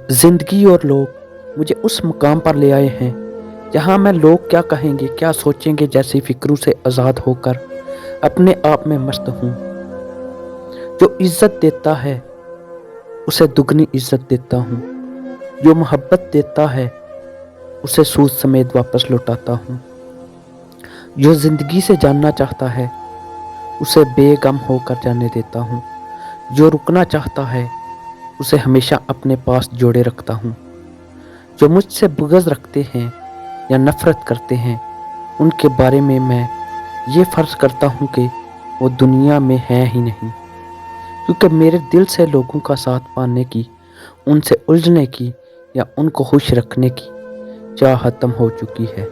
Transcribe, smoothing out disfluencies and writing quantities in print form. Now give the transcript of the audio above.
زندگی اور لوگ مجھے اس مقام پر لے آئے ہیں جہاں میں لوگ کیا کہیں گے کیا سوچیں گے جیسی فکروں سے آزاد ہو کر اپنے آپ میں مست ہوں۔ جو عزت دیتا ہے اسے دگنی عزت دیتا ہوں، جو محبت دیتا ہے اسے سود سمیت واپس لوٹاتا ہوں، جو زندگی سے جاننا چاہتا ہے اسے بے غم ہو کر جانے دیتا ہوں، جو رکنا چاہتا ہے اسے ہمیشہ اپنے پاس جوڑے رکھتا ہوں۔ جو مجھ سے بغض رکھتے ہیں یا نفرت کرتے ہیں ان کے بارے میں یہ فرض کرتا ہوں کہ وہ دنیا میں ہیں ہی نہیں، کیونکہ میرے دل سے لوگوں کا ساتھ پانے کی، ان سے الجھنے کی یا ان کو خوش رکھنے کی چاہ ختم ہو چکی ہے۔